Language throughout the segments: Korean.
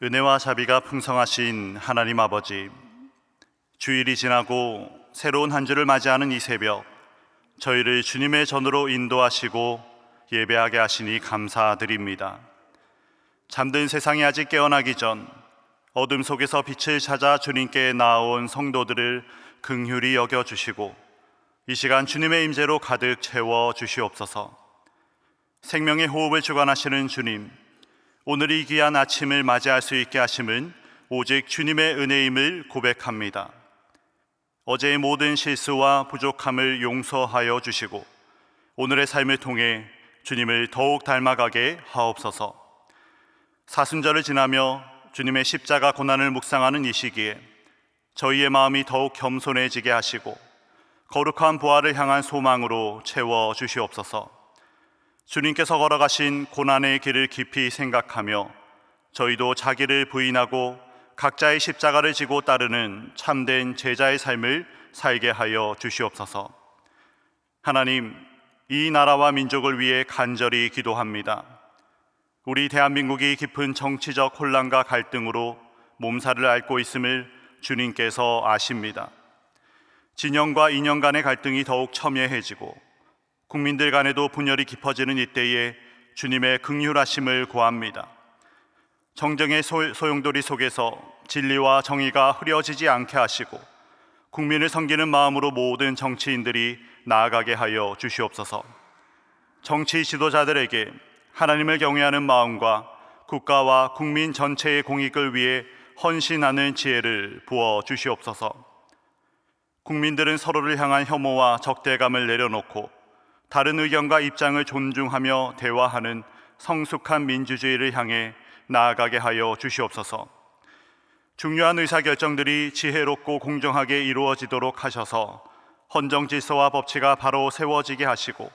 은혜와 자비가 풍성하신 하나님 아버지, 주일이 지나고 새로운 한 주를 맞이하는 이 새벽, 저희를 주님의 전으로 인도하시고 예배하게 하시니 감사드립니다. 잠든 세상이 아직 깨어나기 전 어둠 속에서 빛을 찾아 주님께 나아온 성도들을 긍휼히 여겨주시고 이 시간 주님의 임재로 가득 채워 주시옵소서. 생명의 호흡을 주관하시는 주님, 오늘 이 귀한 아침을 맞이할 수 있게 하심은 오직 주님의 은혜임을 고백합니다. 어제의 모든 실수와 부족함을 용서하여 주시고 오늘의 삶을 통해 주님을 더욱 닮아가게 하옵소서. 사순절을 지나며 주님의 십자가 고난을 묵상하는 이 시기에 저희의 마음이 더욱 겸손해지게 하시고 거룩한 부활을 향한 소망으로 채워 주시옵소서. 주님께서 걸어가신 고난의 길을 깊이 생각하며 저희도 자기를 부인하고 각자의 십자가를 지고 따르는 참된 제자의 삶을 살게 하여 주시옵소서. 하나님, 이 나라와 민족을 위해 간절히 기도합니다. 우리 대한민국이 깊은 정치적 혼란과 갈등으로 몸살을 앓고 있음을 주님께서 아십니다. 진영과 이념 간의 갈등이 더욱 첨예해지고 국민들 간에도 분열이 깊어지는 이때에 주님의 긍휼하심을 구합니다. 정쟁의 소용돌이 속에서 진리와 정의가 흐려지지 않게 하시고 국민을 섬기는 마음으로 모든 정치인들이 나아가게 하여 주시옵소서. 정치 지도자들에게 하나님을 경외하는 마음과 국가와 국민 전체의 공익을 위해 헌신하는 지혜를 부어 주시옵소서. 국민들은 서로를 향한 혐오와 적대감을 내려놓고 다른 의견과 입장을 존중하며 대화하는 성숙한 민주주의를 향해 나아가게 하여 주시옵소서. 중요한 의사결정들이 지혜롭고 공정하게 이루어지도록 하셔서 헌정 질서와 법치가 바로 세워지게 하시고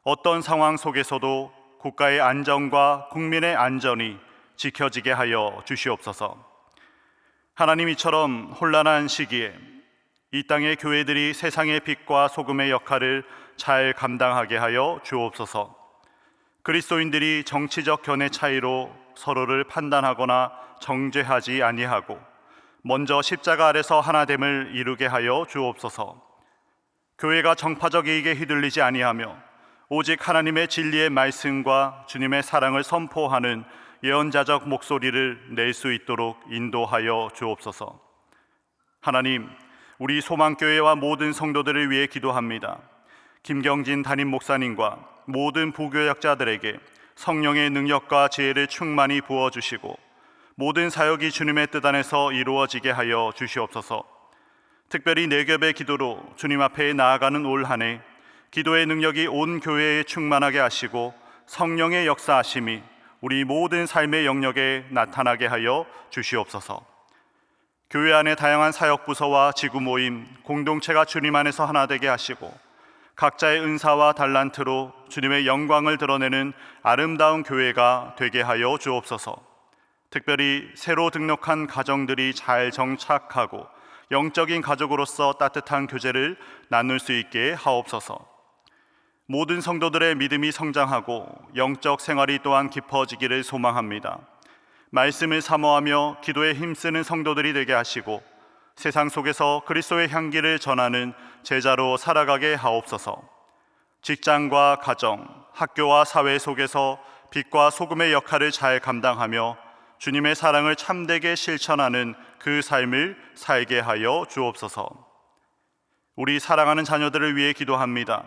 어떤 상황 속에서도 국가의 안정과 국민의 안전이 지켜지게 하여 주시옵소서. 하나님, 이처럼 혼란한 시기에 이 땅의 교회들이 세상의 빛과 소금의 역할을 잘 감당하게 하여 주옵소서. 그리스도인들이 정치적 견해 차이로 서로를 판단하거나 정죄하지 아니하고 먼저 십자가 아래서 하나됨을 이루게 하여 주옵소서. 교회가 정파적 이익에 휘둘리지 아니하며 오직 하나님의 진리의 말씀과 주님의 사랑을 선포하는 예언자적 목소리를 낼 수 있도록 인도하여 주옵소서. 하나님, 우리 소망교회와 모든 성도들을 위해 기도합니다. 김경진 담임 목사님과 모든 부교역자들에게 성령의 능력과 지혜를 충만히 부어주시고 모든 사역이 주님의 뜻 안에서 이루어지게 하여 주시옵소서. 특별히 네 겹의 기도로 주님 앞에 나아가는 올 한 해 기도의 능력이 온 교회에 충만하게 하시고 성령의 역사하심이 우리 모든 삶의 영역에 나타나게 하여 주시옵소서. 교회 안에 다양한 사역 부서와 지구 모임, 공동체가 주님 안에서 하나 되게 하시고 각자의 은사와 달란트로 주님의 영광을 드러내는 아름다운 교회가 되게 하여 주옵소서. 특별히 새로 등록한 가정들이 잘 정착하고 영적인 가족으로서 따뜻한 교제를 나눌 수 있게 하옵소서. 모든 성도들의 믿음이 성장하고 영적 생활이 또한 깊어지기를 소망합니다. 말씀을 사모하며 기도에 힘쓰는 성도들이 되게 하시고 세상 속에서 그리스도의 향기를 전하는 제자로 살아가게 하옵소서. 직장과 가정, 학교와 사회 속에서 빛과 소금의 역할을 잘 감당하며 주님의 사랑을 참되게 실천하는 그 삶을 살게 하여 주옵소서. 우리 사랑하는 자녀들을 위해 기도합니다.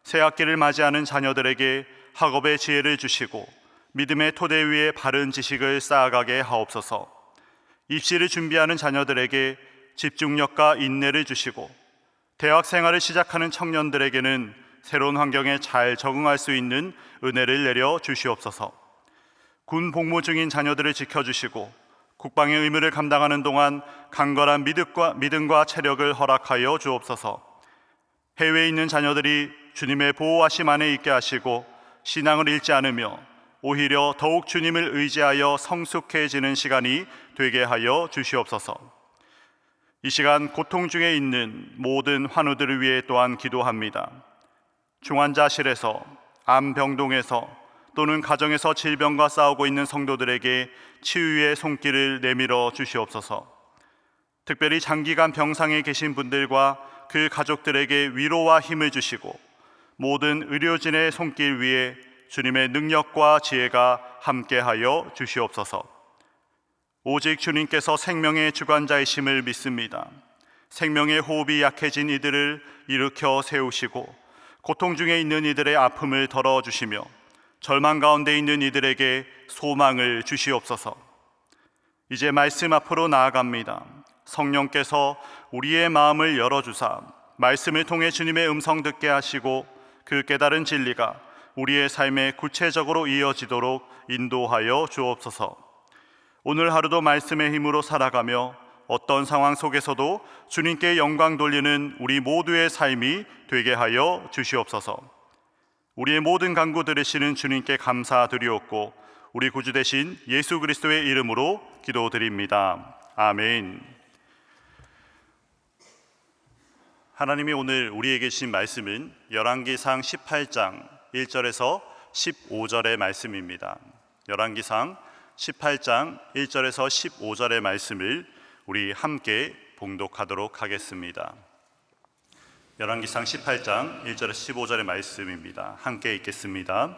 새 학기를 맞이하는 자녀들에게 학업의 지혜를 주시고 믿음의 토대 위에 바른 지식을 쌓아가게 하옵소서. 입시를 준비하는 자녀들에게 집중력과 인내를 주시고 대학 생활을 시작하는 청년들에게는 새로운 환경에 잘 적응할 수 있는 은혜를 내려 주시옵소서. 군 복무 중인 자녀들을 지켜주시고 국방의 의무를 감당하는 동안 강건한 믿음과 체력을 허락하여 주옵소서. 해외에 있는 자녀들이 주님의 보호하심 안에 있게 하시고 신앙을 잃지 않으며 오히려 더욱 주님을 의지하여 성숙해지는 시간이 되게 하여 주시옵소서. 이 시간 고통 중에 있는 모든 환우들을 위해 또한 기도합니다. 중환자실에서, 암병동에서, 또는 가정에서 질병과 싸우고 있는 성도들에게 치유의 손길을 내밀어 주시옵소서. 특별히 장기간 병상에 계신 분들과 그 가족들에게 위로와 힘을 주시고 모든 의료진의 손길 위에 주님의 능력과 지혜가 함께하여 주시옵소서. 오직 주님께서 생명의 주관자이심을 믿습니다. 생명의 호흡이 약해진 이들을 일으켜 세우시고 고통 중에 있는 이들의 아픔을 덜어주시며 절망 가운데 있는 이들에게 소망을 주시옵소서. 이제 말씀 앞으로 나아갑니다. 성령께서 우리의 마음을 열어주사 말씀을 통해 주님의 음성 듣게 하시고 그 깨달은 진리가 우리의 삶에 구체적으로 이어지도록 인도하여 주옵소서. 오늘 하루도 말씀의 힘으로 살아가며 어떤 상황 속에서도 주님께 영광 돌리는 우리 모두의 삶이 되게 하여 주시옵소서. 우리의 모든 간구 들으시는 주님께 감사드리옵고 우리 구주 되신 예수 그리스도의 이름으로 기도드립니다. 아멘. 하나님이 오늘 우리에게 주신 말씀은 열왕기상 18장 1절에서 15절의 말씀입니다. 열왕기상 18장 1절에서 15절의 말씀을 우리 함께 봉독하도록 하겠습니다. 열왕기상 18장 1절에서 15절의 말씀입니다. 함께 읽겠습니다.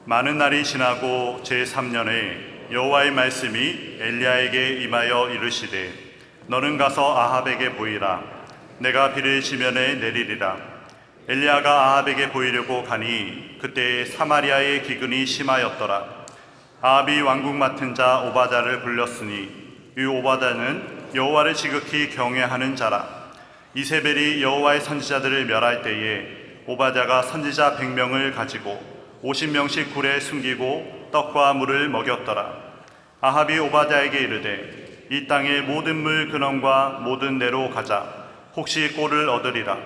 많은 날이 지나고 제3년에 여호와의 말씀이 엘리야에게 임하여 이르시되 너는 가서 아합에게 보이라. 내가 비를 지면에 내리리라. 엘리야가 아합에게 보이려고 가니 그때 사마리아의 기근이 심하였더라. 아합이 왕국 맡은 자 오바다를 불렀으니 이 오바다는 여호와를 지극히 경외하는 자라. 이세벨이 여호와의 선지자들을 멸할 때에 오바다가 선지자 100명을 가지고 50명씩 굴에 숨기고 떡과 물을 먹였더라. 아합이 오바다에게 이르되 이 땅의 모든 물 근원과 모든 내로 가자. 혹시 꼴을 얻으리라.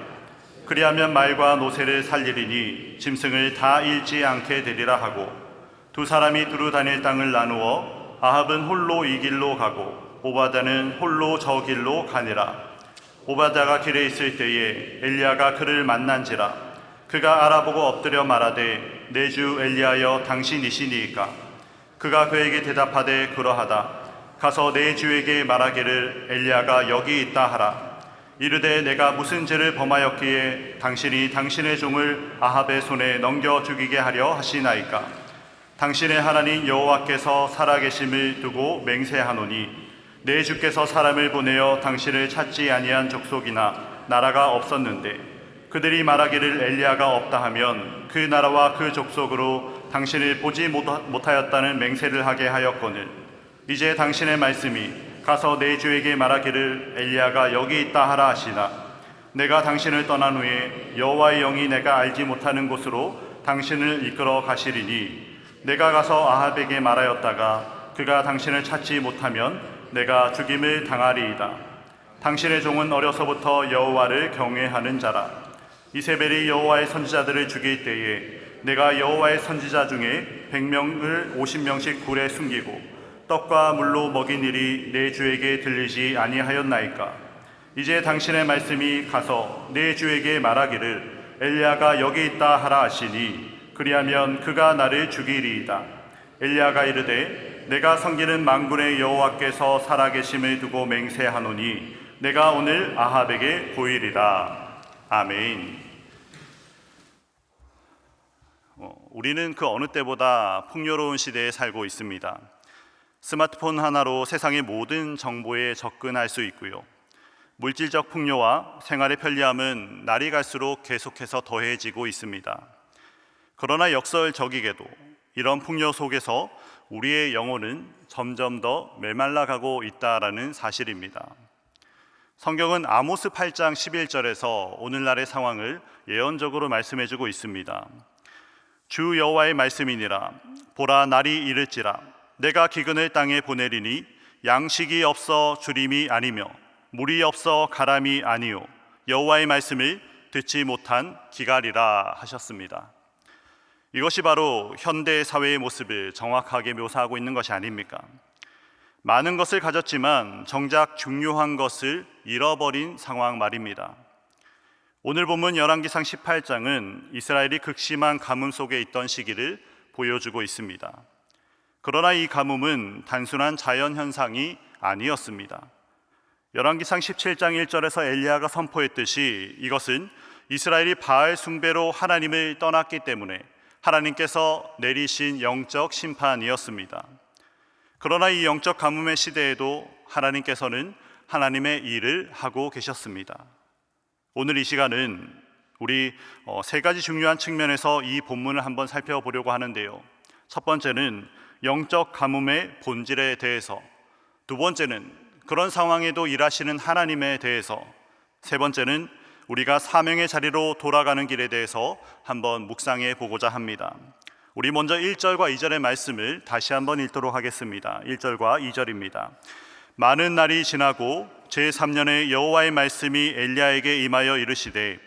그리하면 말과 노새를 살리리니 짐승을 다 잃지 않게 되리라 하고 두 사람이 두루 다닐 땅을 나누어 아합은 홀로 이 길로 가고 오바다는 홀로 저 길로 가니라. 오바다가 길에 있을 때에 엘리야가 그를 만난지라. 그가 알아보고 엎드려 말하되 내 주 엘리야여 당신이시니이까. 그가 그에게 대답하되 그러하다. 가서 내 주에게 말하기를 엘리야가 여기 있다 하라. 이르되 내가 무슨 죄를 범하였기에 당신이 당신의 종을 아합의 손에 넘겨 죽이게 하려 하시나이까. 당신의 하나님 여호와께서 살아계심을 두고 맹세하노니 내 주께서 사람을 보내어 당신을 찾지 아니한 족속이나 나라가 없었는데 그들이 말하기를 엘리야가 없다 하면 그 나라와 그 족속으로 당신을 보지 못하였다는 맹세를 하게 하였거늘 이제 당신의 말씀이 가서 내 주에게 말하기를 엘리야가 여기 있다 하라 하시나 내가 당신을 떠난 후에 여호와의 영이 내가 알지 못하는 곳으로 당신을 이끌어 가시리니 내가 가서 아합에게 말하였다가 그가 당신을 찾지 못하면 내가 죽임을 당하리이다. 당신의 종은 어려서부터 여호와를 경외하는 자라. 이세벨이 여호와의 선지자들을 죽일 때에 내가 여호와의 선지자 중에 100명을 50명씩 굴에 숨기고 떡과 물로 먹인 일이 내 주에게 들리지 아니하였나이까. 이제 당신의 말씀이 가서 내 주에게 말하기를 엘리야가 여기 있다 하라 하시니 그리하면 그가 나를 죽이리이다. 엘리야가 이르되 내가 섬기는 만군의 여호와께서 살아계심을 두고 맹세하노니 내가 오늘 아합에게 보이리라. 아멘. 우리는 그 어느 때보다 풍요로운 시대에 살고 있습니다. 스마트폰 하나로 세상의 모든 정보에 접근할 수 있고요. 물질적 풍요와 생활의 편리함은 날이 갈수록 계속해서 더해지고 있습니다. 그러나 역설적이게도 이런 풍요 속에서 우리의 영혼은 점점 더 메말라가고 있다라는 사실입니다. 성경은 아모스 8장 11절에서 오늘날의 상황을 예언적으로 말씀해주고 있습니다. 주 여호와의 말씀이니라. 보라, 날이 이를지라. 내가 기근을 땅에 보내리니 양식이 없어 주림이 아니며 물이 없어 가람이 아니요 여호와의 말씀을 듣지 못한 기갈이라 하셨습니다. 이것이 바로 현대 사회의 모습을 정확하게 묘사하고 있는 것이 아닙니까? 많은 것을 가졌지만 정작 중요한 것을 잃어버린 상황 말입니다. 오늘 본문 열왕기상 18장은 이스라엘이 극심한 가뭄 속에 있던 시기를 보여주고 있습니다. 그러나 이 가뭄은 단순한 자연 현상이 아니었습니다. 열왕기상 17장 1절에서 엘리야가 선포했듯이 이것은 이스라엘이 바알 숭배로 하나님을 떠났기 때문에 하나님께서 내리신 영적 심판이었습니다. 그러나 이 영적 가뭄의 시대에도 하나님께서는 하나님의 일을 하고 계셨습니다. 오늘 이 시간은 우리 세 가지 중요한 측면에서 이 본문을 한번 살펴보려고 하는데요. 첫 번째는 영적 가뭄의 본질에 대해서, 두 번째는 그런 상황에도 일하시는 하나님에 대해서, 세 번째는 우리가 사명의 자리로 돌아가는 길에 대해서 한번 묵상해 보고자 합니다. 우리 먼저 1절과 2절의 말씀을 다시 한번 읽도록 하겠습니다. 1절과 2절입니다. 많은 날이 지나고 제3년에 여호와의 말씀이 엘리야에게 임하여 이르시되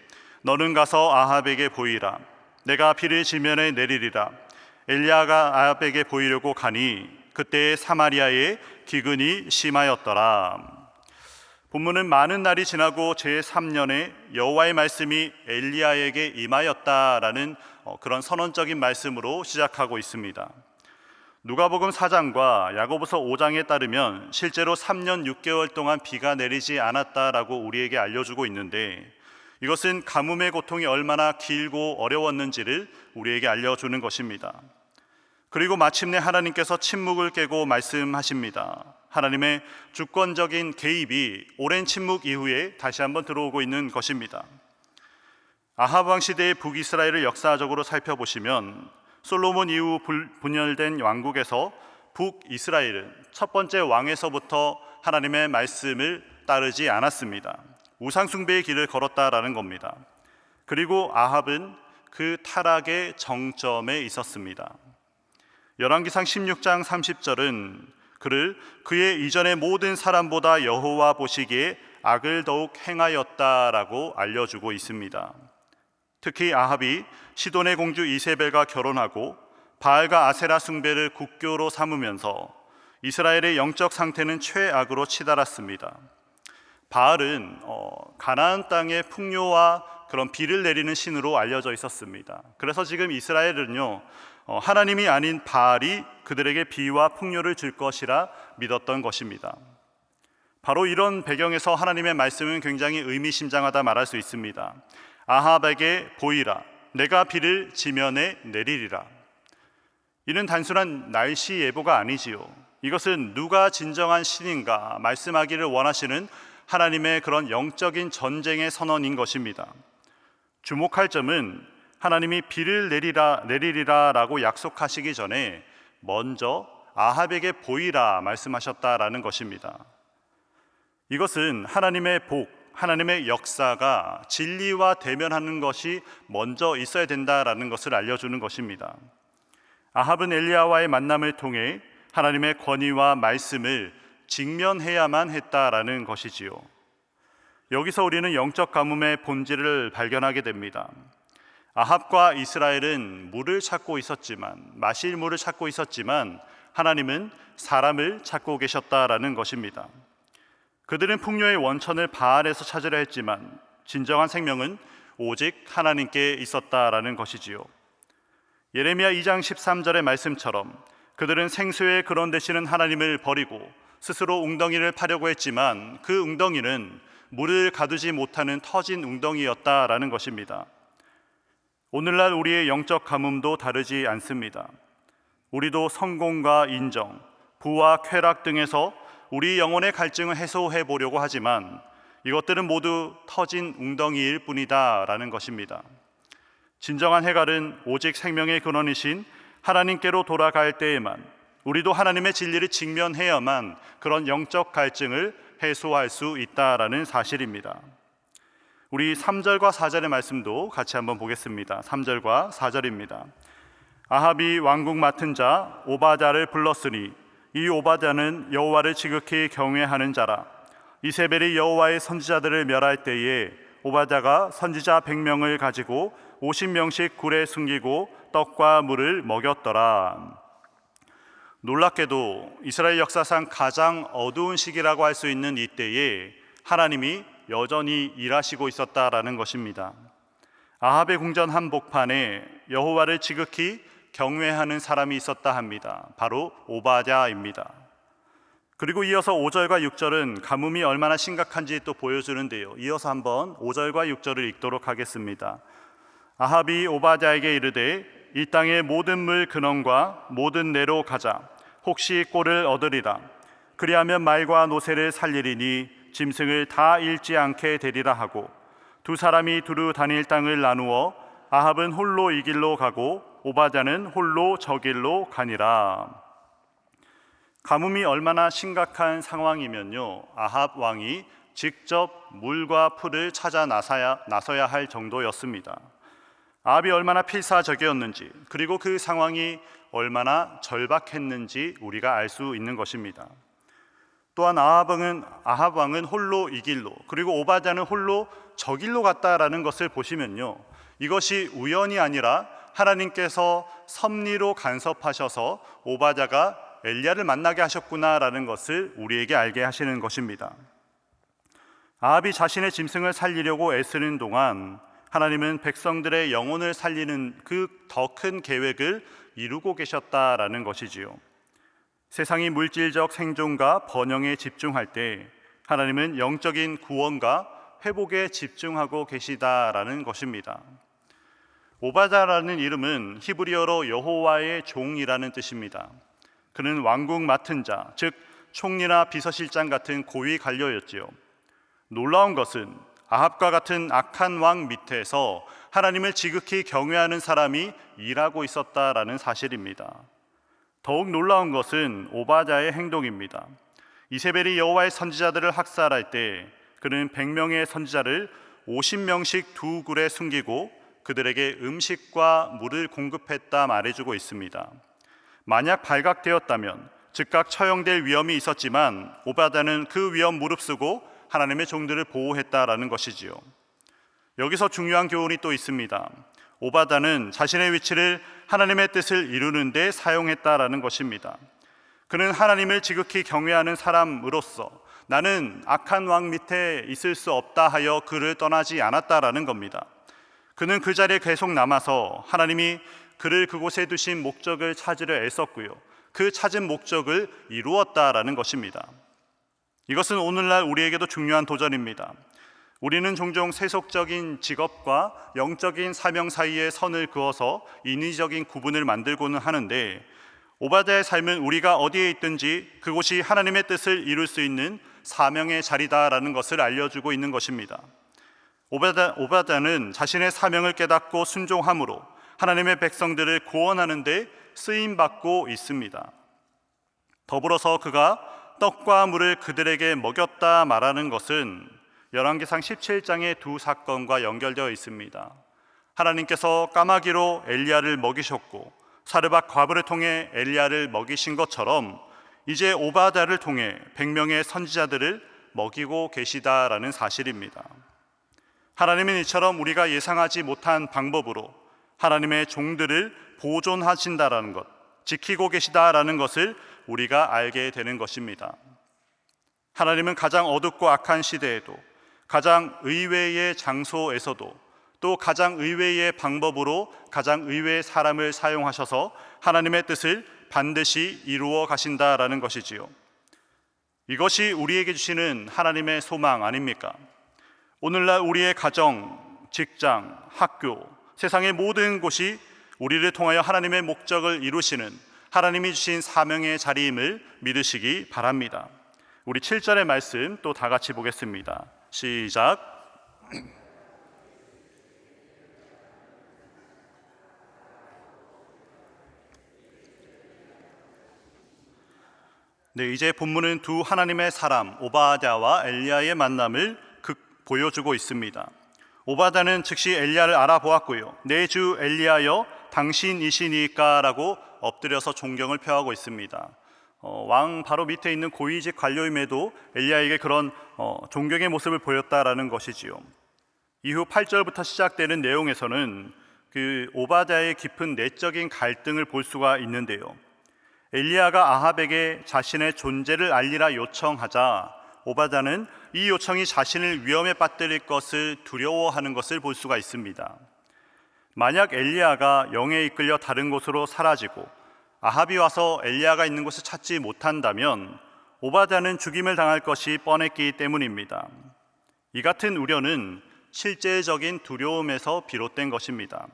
너는 가서 아합에게 보이라. 내가 비를 지면에 내리리라. 엘리야가 아합에게 보이려고 가니 그때에 사마리아에 기근이 심하였더라. 본문은 많은 날이 지나고 제3년에 여호와의 말씀이 엘리야에게 임하였다라는 그런 선언적인 말씀으로 시작하고 있습니다. 누가복음 4장과 야고보서 5장에 따르면 실제로 3년 6개월 동안 비가 내리지 않았다라고 우리에게 알려주고 있는데, 이것은 가뭄의 고통이 얼마나 길고 어려웠는지를 우리에게 알려주는 것입니다. 그리고 마침내 하나님께서 침묵을 깨고 말씀하십니다. 하나님의 주권적인 개입이 오랜 침묵 이후에 다시 한번 들어오고 있는 것입니다. 아합 왕 시대의 북이스라엘을 역사적으로 살펴보시면 솔로몬 이후 분열된 왕국에서 북이스라엘은 첫 번째 왕에서부터 하나님의 말씀을 따르지 않았습니다. 우상숭배의 길을 걸었다라는 겁니다. 그리고 아합은 그 타락의 정점에 있었습니다. 열왕기상 16장 30절은 그를 그의 이전의 모든 사람보다 여호와 보시기에 악을 더욱 행하였다라고 알려주고 있습니다. 특히 아합이 시돈의 공주 이세벨과 결혼하고 바알과 아세라 숭배를 국교로 삼으면서 이스라엘의 영적 상태는 최악으로 치달았습니다. 바알은 가나안 땅의 풍요와 그런 비를 내리는 신으로 알려져 있었습니다. 그래서 지금 이스라엘은요, 하나님이 아닌 바알이 그들에게 비와 풍요를 줄 것이라 믿었던 것입니다. 바로 이런 배경에서 하나님의 말씀은 굉장히 의미심장하다 말할 수 있습니다. 아합에게 보이라. 내가 비를 지면에 내리리라. 이는 단순한 날씨 예보가 아니지요. 이것은 누가 진정한 신인가 말씀하기를 원하시는 하나님의 그런 영적인 전쟁의 선언인 것입니다. 주목할 점은 하나님이 비를 내리리라 라고 약속하시기 전에 먼저 아합에게 보이라 말씀하셨다라는 것입니다. 이것은 하나님의 복, 하나님의 역사가 진리와 대면하는 것이 먼저 있어야 된다라는 것을 알려주는 것입니다. 아합은 엘리야와의 만남을 통해 하나님의 권위와 말씀을 직면해야만 했다라는 것이지요. 여기서 우리는 영적 가뭄의 본질을 발견하게 됩니다. 아합과 이스라엘은 물을 찾고 있었지만, 마실 물을 찾고 있었지만 하나님은 사람을 찾고 계셨다라는 것입니다. 그들은 풍요의 원천을 바알에서 찾으려 했지만 진정한 생명은 오직 하나님께 있었다라는 것이지요. 예레미야 2장 13절의 말씀처럼 그들은 생수의 근원 되시는 하나님을 버리고 스스로 웅덩이를 파려고 했지만 그 웅덩이는 물을 가두지 못하는 터진 웅덩이였다라는 것입니다. 오늘날 우리의 영적 가뭄도 다르지 않습니다. 우리도 성공과 인정, 부와 쾌락 등에서 우리 영혼의 갈증을 해소해 보려고 하지만 이것들은 모두 터진 웅덩이일 뿐이다 라는 것입니다. 진정한 해갈은 오직 생명의 근원이신 하나님께로 돌아갈 때에만, 우리도 하나님의 진리를 직면해야만 그런 영적 갈증을 해소할 수 있다라는 사실입니다. 우리 3절과 4절의 말씀도 같이 한번 보겠습니다. 3절과 4절입니다. 아합이 왕국 맡은 자 오바댜를 불렀으니 이 오바댜는 여호와를 지극히 경외하는 자라. 이세벨이 여호와의 선지자들을 멸할 때에 오바댜가 선지자 100명을 가지고 50명씩 굴에 숨기고 떡과 물을 먹였더라. 놀랍게도 이스라엘 역사상 가장 어두운 시기라고 할 수 있는 이때에 하나님이 여전히 일하시고 있었다라는 것입니다. 아합의 궁전 한복판에 여호와를 지극히 경외하는 사람이 있었다 합니다. 바로 오바댜입니다. 그리고 이어서 5절과 6절은 가뭄이 얼마나 심각한지 또 보여주는데요. 이어서 한번 5절과 6절을 읽도록 하겠습니다. 아합이 오바댜에게 이르되 이 땅의 모든 물 근원과 모든 내로 가자. 혹시 꼴을 얻으리라. 그리하면 말과 노새를 살리리니 짐승을 다 잃지 않게 되리라 하고, 두 사람이 두루 다닐 땅을 나누어 아합은 홀로 이 길로 가고 오바댜는 홀로 저 길로 가니라. 가뭄이 얼마나 심각한 상황이면요, 아합 왕이 직접 물과 풀을 찾아 나서야 할 정도였습니다. 아합이 얼마나 필사적이었는지, 그리고 그 상황이 얼마나 절박했는지 우리가 알 수 있는 것입니다. 또한 아합 왕은 홀로 이 길로, 그리고 오바댜는 홀로 저 길로 갔다라는 것을 보시면요, 이것이 우연이 아니라 하나님께서 섭리로 간섭하셔서 오바댜가 엘리야를 만나게 하셨구나라는 것을 우리에게 알게 하시는 것입니다. 아합이 자신의 짐승을 살리려고 애쓰는 동안 하나님은 백성들의 영혼을 살리는 그 더 큰 계획을 이루고 계셨다라는 것이지요. 세상이 물질적 생존과 번영에 집중할 때 하나님은 영적인 구원과 회복에 집중하고 계시다라는 것입니다. 오바댜라는 이름은 히브리어로 여호와의 종이라는 뜻입니다. 그는 왕국 맡은 자, 즉 총리나 비서실장 같은 고위 관료였지요. 놀라운 것은 아합과 같은 악한 왕 밑에서 하나님을 지극히 경외하는 사람이 일하고 있었다라는 사실입니다. 더욱 놀라운 것은 오바댜의 행동입니다. 이세벨이 여호와의 선지자들을 학살할 때 그는 100명의 선지자를 50명씩 두 굴에 숨기고 그들에게 음식과 물을 공급했다 말해주고 있습니다. 만약 발각되었다면 즉각 처형될 위험이 있었지만 오바댜는 그 위험 무릅쓰고 하나님의 종들을 보호했다라는 것이지요. 여기서 중요한 교훈이 또 있습니다. 오바댜는 자신의 위치를 하나님의 뜻을 이루는 데 사용했다라는 것입니다. 그는 하나님을 지극히 경외하는 사람으로서 나는 악한 왕 밑에 있을 수 없다 하여 그를 떠나지 않았다라는 겁니다. 그는 그 자리에 계속 남아서 하나님이 그를 그곳에 두신 목적을 찾으려 애썼고요, 그 찾은 목적을 이루었다라는 것입니다. 이것은 오늘날 우리에게도 중요한 도전입니다. 우리는 종종 세속적인 직업과 영적인 사명 사이에 선을 그어서 인위적인 구분을 만들고는 하는데, 오바댜의 삶은 우리가 어디에 있든지 그곳이 하나님의 뜻을 이룰 수 있는 사명의 자리다라는 것을 알려주고 있는 것입니다. 오바댜는 자신의 사명을 깨닫고 순종함으로 하나님의 백성들을 구원하는 데 쓰임받고 있습니다. 더불어서 그가 떡과 물을 그들에게 먹였다 말하는 것은 열왕기상 17장의 두 사건과 연결되어 있습니다. 하나님께서 까마귀로 엘리야를 먹이셨고 사르밧 과부를 통해 엘리야를 먹이신 것처럼 이제 오바댜를 통해 100명의 선지자들을 먹이고 계시다라는 사실입니다. 하나님은 이처럼 우리가 예상하지 못한 방법으로 하나님의 종들을 보존하신다라는 것, 지키고 계시다라는 것을 우리가 알게 되는 것입니다. 하나님은 가장 어둡고 악한 시대에도, 가장 의외의 장소에서도, 또 가장 의외의 방법으로 가장 의외의 사람을 사용하셔서 하나님의 뜻을 반드시 이루어 가신다라는 것이지요. 이것이 우리에게 주시는 하나님의 소망 아닙니까? 오늘날 우리의 가정, 직장, 학교, 세상의 모든 곳이 우리를 통하여 하나님의 목적을 이루시는 하나님이 주신 사명의 자리임을 믿으시기 바랍니다. 우리 7절의 말씀 또 다 같이 보겠습니다. 시작. 네, 이제 본문은 두 하나님의 사람 오바댜와 엘리야의 만남을 보여주고 있습니다. 오바댜는 즉시 엘리야를 알아보았고요, 내 주 엘리야여 당신이시니까 라고 엎드려서 존경을 표하고 있습니다. 왕 바로 밑에 있는 고위직 관료임에도 엘리야에게 그런 존경의 모습을 보였다라는 것이지요. 이후 8절부터 시작되는 내용에서는 그 오바댜의 깊은 내적인 갈등을 볼 수가 있는데요, 엘리야가 아합에게 자신의 존재를 알리라 요청하자 오바댜는 이 요청이 자신을 위험에 빠뜨릴 것을 두려워하는 것을 볼 수가 있습니다. 만약 엘리야가 영에 이끌려 다른 곳으로 사라지고 아합이 와서 엘리야가 있는 곳을 찾지 못한다면 오바댜는 죽임을 당할 것이 뻔했기 때문입니다. 이 같은 우려는 실제적인 두려움에서 비롯된 것입니다.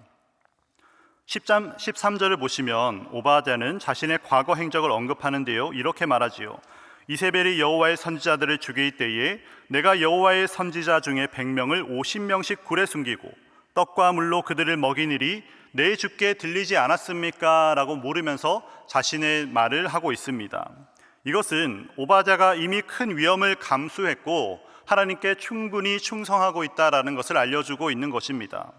13절을 보시면 오바댜는 자신의 과거 행적을 언급하는데요, 이렇게 말하지요. 이세벨이 여호와의 선지자들을 죽일 때에 내가 여호와의 선지자 중에 100명을 50명씩 굴에 숨기고 떡과 물로 그들을 먹이니리 내 주께 들리지 않았습니까? 라고 물으면서 자신의 말을 하고 있습니다. 이것은 오바댜가 이미 큰 위험을 감수했고 하나님께 충분히 충성하고 있다라는 것을 알려주고 있는 것입니다.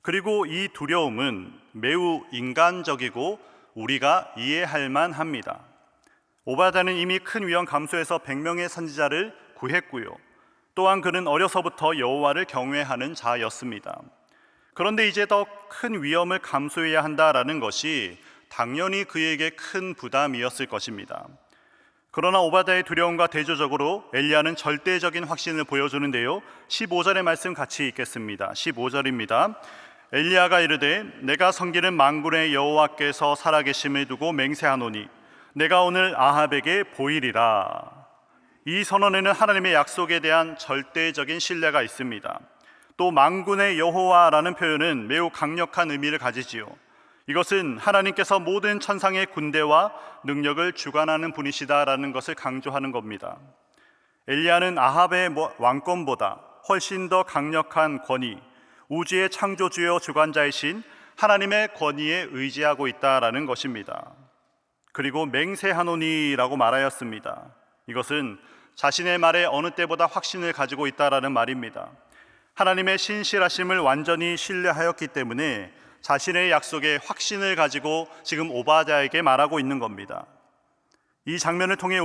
그리고 이 두려움은 매우 인간적이고 우리가 이해할 만합니다. 오바댜는 이미 큰 위험 감수해서 100명의 선지자를 구했고요. 또한 그는 어려서부터 여호와를 경외하는 자였습니다. 그런데 이제 더 큰 위험을 감수해야 한다라는 것이 당연히 그에게 큰 부담이었을 것입니다. 그러나 오바댜의 두려움과 대조적으로 엘리야는 절대적인 확신을 보여주는데요, 15절의 말씀 같이 읽겠습니다. 15절입니다. 엘리야가 이르되 내가 섬기는 만군의 여호와께서 살아계심을 두고 맹세하노니 내가 오늘 아합에게 보이리라. 이 선언에는 하나님의 약속에 대한 절대적인 신뢰가 있습니다. 또 만군의 여호와라는 표현은 매우 강력한 의미를 가지지요. 이것은 하나님께서 모든 천상의 군대와 능력을 주관하는 분이시다라는 것을 강조하는 겁니다. 엘리야는 아합의 왕권보다 훨씬 더 강력한 권위, 우주의 창조주요 주관자이신 하나님의 권위에 의지하고 있다라는 것입니다. 그리고 맹세하노니라고 말하였습니다. 이것은 자신의 말에 어느 때보다 확신을 가지고 있다라는 말입니다. 하나님의 신실하심을 완전히 신뢰하였기 때문에 자신의 약속에 확신을 가지고 지금 오바댜에게 말하고 있는 겁니다. 이 장면을 통해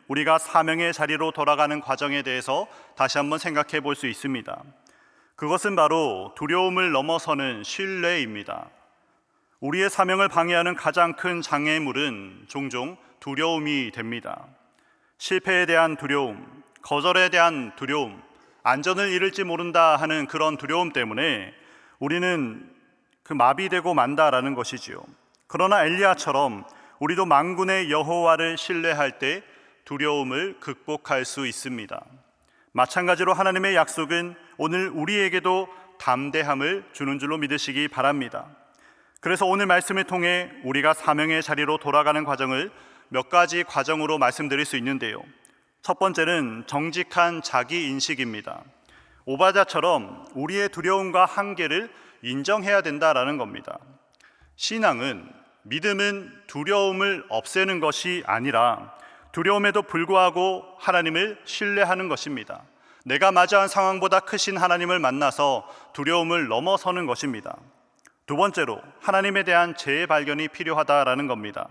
우리가 사명의 자리로 돌아가는 과정에 대해서 다시 한번 생각해 볼 수 있습니다. 그것은 바로 두려움을 넘어서는 신뢰입니다. 우리의 사명을 방해하는 가장 큰 장애물은 종종 두려움이 됩니다. 실패에 대한 두려움, 거절에 대한 두려움, 안전을 잃을지 모른다 하는 그런 두려움 때문에 우리는 마비되고 만다라는 것이지요. 그러나 엘리야처럼 우리도 만군의 여호와를 신뢰할 때 두려움을 극복할 수 있습니다. 마찬가지로 하나님의 약속은 오늘 우리에게도 담대함을 주는 줄로 믿으시기 바랍니다. 그래서 오늘 말씀을 통해 우리가 사명의 자리로 돌아가는 과정을 몇 가지 과정으로 말씀드릴 수 있는데요. 첫 번째는 정직한 자기 인식입니다. 오바댜처럼 우리의 두려움과 한계를 인정해야 된다라는 겁니다. 신앙은, 믿음은 두려움을 없애는 것이 아니라 두려움에도 불구하고 하나님을 신뢰하는 것입니다. 내가 마주한 상황보다 크신 하나님을 만나서 두려움을 넘어서는 것입니다. 두 번째로 하나님에 대한 재발견이 필요하다라는 겁니다.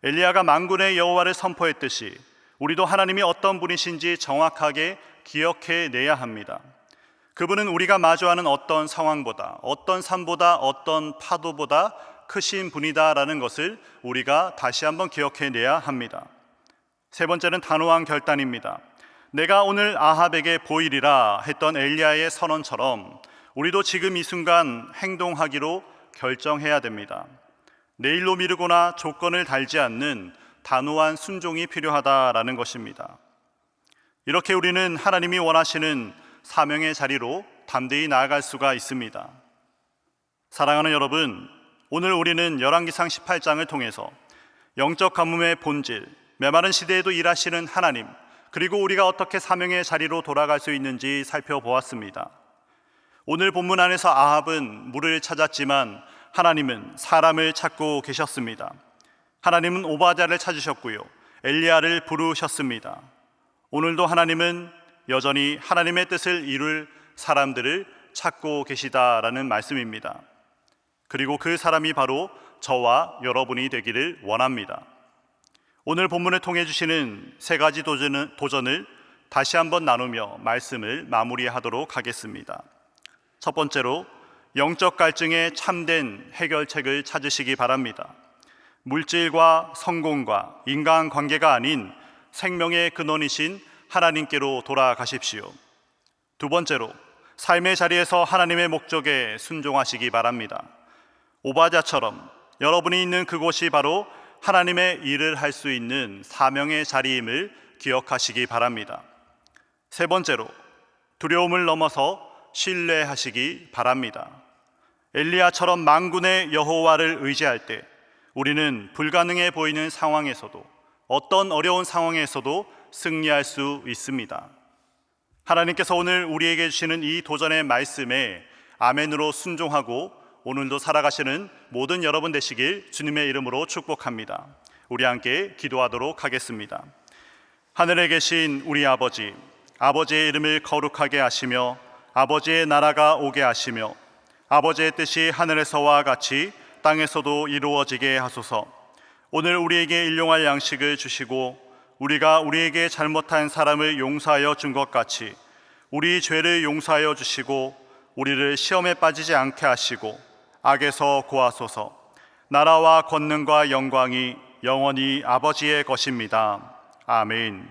엘리야가 만군의 여호와를 선포했듯이 우리도 하나님이 어떤 분이신지 정확하게 기억해내야 합니다. 그분은 우리가 마주하는 어떤 상황보다, 어떤 산보다, 어떤 파도보다 크신 분이다라는 것을 우리가 다시 한번 기억해내야 합니다. 세 번째는 단호한 결단입니다. 내가 오늘 아합에게 보이리라 했던 엘리야의 선언처럼 우리도 지금 이 순간 행동하기로 결정해야 됩니다. 내일로 미루거나 조건을 달지 않는 단호한 순종이 필요하다라는 것입니다. 이렇게 우리는 하나님이 원하시는 사명의 자리로 담대히 나아갈 수가 있습니다. 사랑하는 여러분, 오늘 우리는 열왕기상 18장을 통해서 영적 가뭄의 본질, 메마른 시대에도 일하시는 하나님, 그리고 우리가 어떻게 사명의 자리로 돌아갈 수 있는지 살펴보았습니다. 오늘 본문 안에서 아합은 물을 찾았지만 하나님은 사람을 찾고 계셨습니다. 하나님은 오바댜를 찾으셨고요, 엘리야를 부르셨습니다. 오늘도 하나님은 여전히 하나님의 뜻을 이룰 사람들을 찾고 계시다라는 말씀입니다. 그리고 그 사람이 바로 저와 여러분이 되기를 원합니다. 오늘 본문을 통해 주시는 세 가지 도전을 다시 한번 나누며 말씀을 마무리하도록 하겠습니다. 첫 번째로 영적 갈증의 참된 해결책을 찾으시기 바랍니다. 물질과 성공과 인간관계가 아닌 생명의 근원이신 하나님께로 돌아가십시오. 두 번째로 삶의 자리에서 하나님의 목적에 순종하시기 바랍니다. 오바댜처럼 여러분이 있는 그곳이 바로 하나님의 일을 할 수 있는 사명의 자리임을 기억하시기 바랍니다. 세 번째로, 두려움을 넘어서 신뢰하시기 바랍니다. 엘리야처럼 만군의 여호와를 의지할 때 우리는 불가능해 보이는 상황에서도, 어떤 어려운 상황에서도 승리할 수 있습니다. 하나님께서 오늘 우리에게 주시는 이 도전의 말씀에 아멘으로 순종하고 오늘도 살아가시는 모든 여러분 되시길 주님의 이름으로 축복합니다. 우리 함께 기도하도록 하겠습니다. 하늘에 계신 우리 아버지, 아버지의 이름을 거룩하게 하시며 아버지의 나라가 오게 하시며 아버지의 뜻이 하늘에서와 같이 땅에서도 이루어지게 하소서. 오늘 우리에게 일용할 양식을 주시고 우리가 우리에게 잘못한 사람을 용서하여 준 것 같이 우리 죄를 용서하여 주시고 우리를 시험에 빠지지 않게 하시고 악에서 구하소서. 나라와 권능과 영광이 영원히 아버지의 것입니다. 아멘.